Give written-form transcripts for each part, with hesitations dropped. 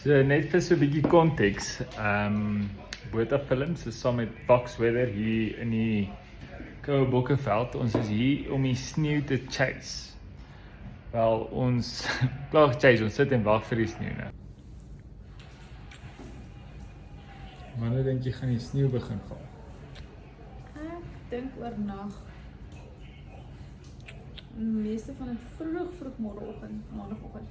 So net vir so 'n bietjie konteks. Botha Films is saam met Fox Weather hier in die Koue Bokkeveld. Ons is hier om die sneeu te chase. Wel, ons plaag chase, ons sit en wag vir die sneeu nou. Wanneer dink jy gaan die sneeu begin val? Ek dink oornag. Meeste van dit vroeg môreoggend, maandagoggend.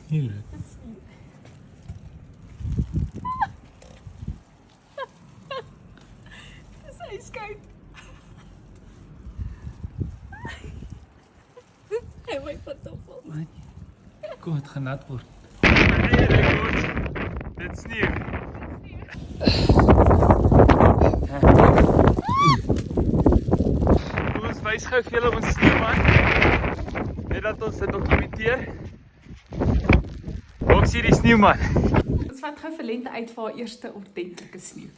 Sneeu. Dis ijskoud. Hy my pantoffels. Kom, het gaan nat word. Dit sneeu. Kom ons wys gou vir julle ons sneeuman. Net dat ons dit dokumenteer. Ook sien die sneeuman. Ons vat gou vir lente uit vir haar eerste ordentlike sneeu.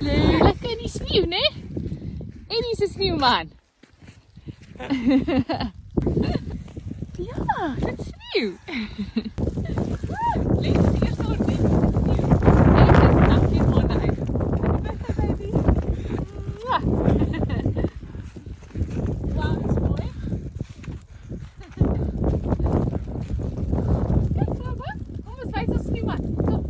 Lekker in die sneeu, né? En hier's 'n sneeuman. Ja, dit sneeu. Lente se eerste ordentlike sneeu. Dit is nog 4 maande uit. Happy birthday, baby. Mwah. Wow, dis mooi. Kyk, Baba. Kom ons wys ons sneeuman. Kom.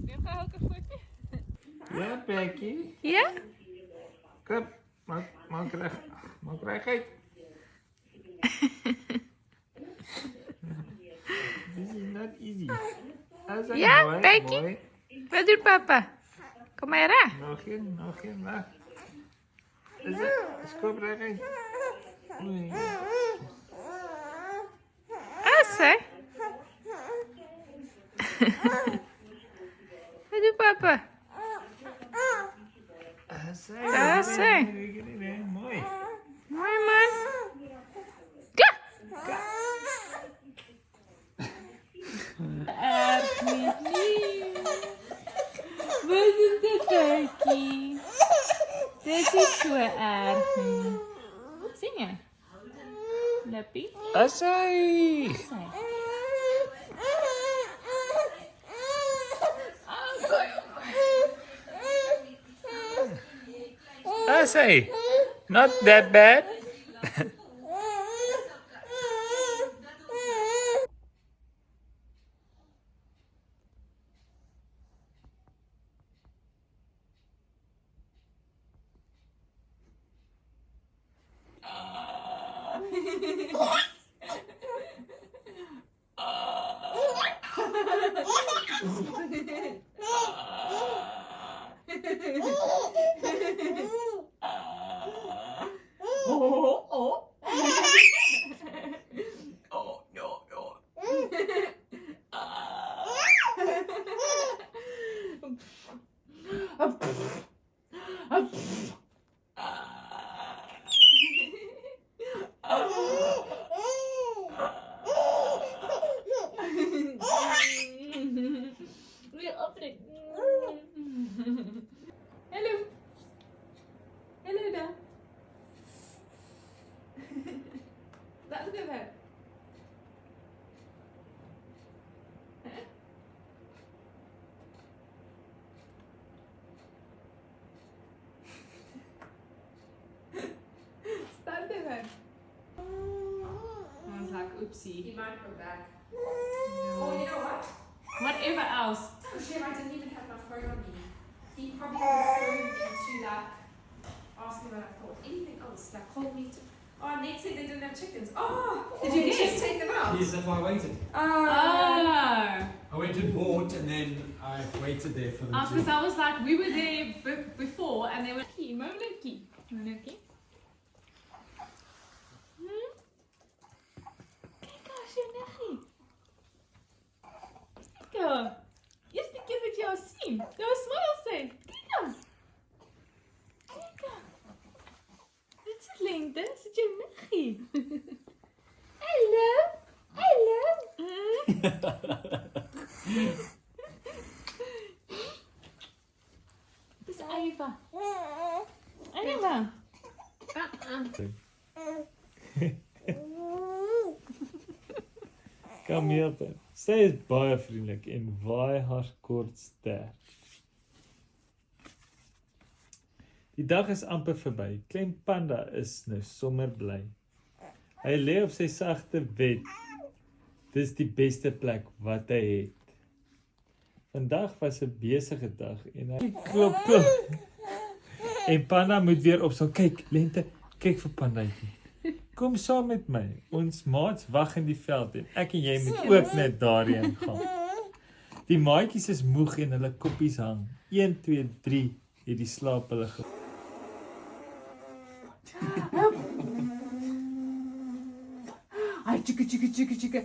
Neem gou 'n foto. Ja, Becky. Ja? Kom, maak reg uit. This is not easy. Ja, Becky. Wat doen papa? Kom maar ra. Nog geen, weg. Is het? Skop reg uit. Oei. Asa. Wat doen papa? Asai. Mooi. Mooi man. Ja. Wat is dit, Becky? Dit is so erg nie. Sien jy? Lippie? Asai. Sê. Asai. Not that bad. Hallo. Hallo daar. Wat is dit? Start even. I was like, oopsie. He might go back. Or you know what? Whatever else. Oh shit, I didn't even have my phone on me. He probably phoned me to like ask me what I thought. Anything else? Like called me to Oh, Nate said they didn't have chickens. Oh, Did you just guess? take them out? Yes, that's why I waited. Oh. Oh. I went and bought and then I waited there for them Because I was like, we were there before and they were Monarchy. Monarchy. Kijk als je niggie. Kijk. Eerste keer dat jou sien. Jou smile sê. Kijk. Kijk. Dit is lengte, dit is jou niggie. Hallo. Hallo. Dis Eva. Eva. Kom hier. Sy is baie vriendelik en waai haar kort sterk. Die dag is amper verby. Klein Panda is nou sommer bly. Hy lê op sy sagte bed. Dis die beste plek wat hy het. Vandag was 'n besige dag en hy klop. En Panda moet weer opstaan. Kyk, Lente, kyk vir Pandaatjie. Kom saam met my. Ons maats wag in die veld en ek en jy moet ook net daarheen gaan. Die maatjies is moeg en hulle koppies hang. 1 2 3 het die slaap hulle ge. Ai, chika.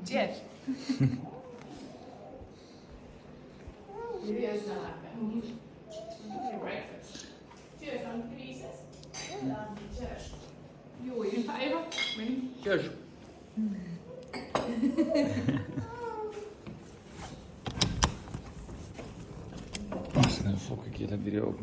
Cheers. Video's not like that. Okay, breakfast. Cheers, on pieces. Cheers. Jo, jullie van Eva? Cheers. Wag, dan fok ek julle video op.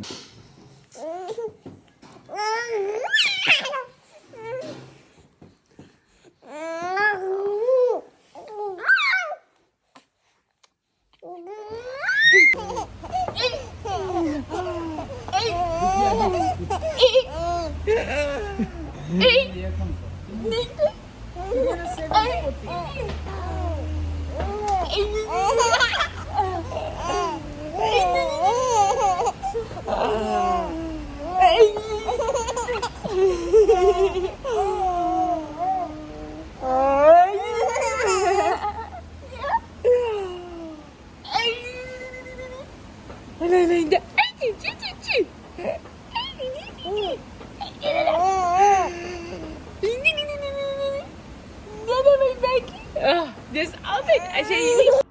Dus altijd als je niet.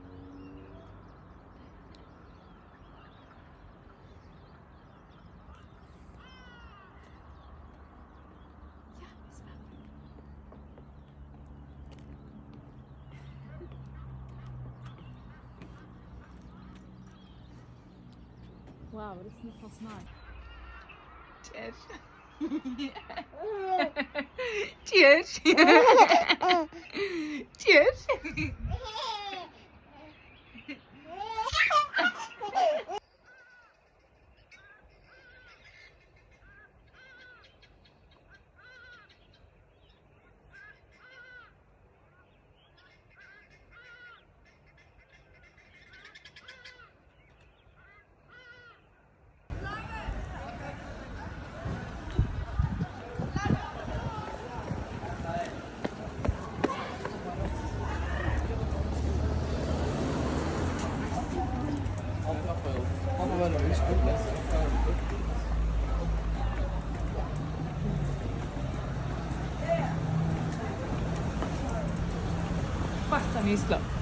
Wauw, dat is nog vast naar. Cheers. Cheers. Cheers. Pasta, nu is het klaar.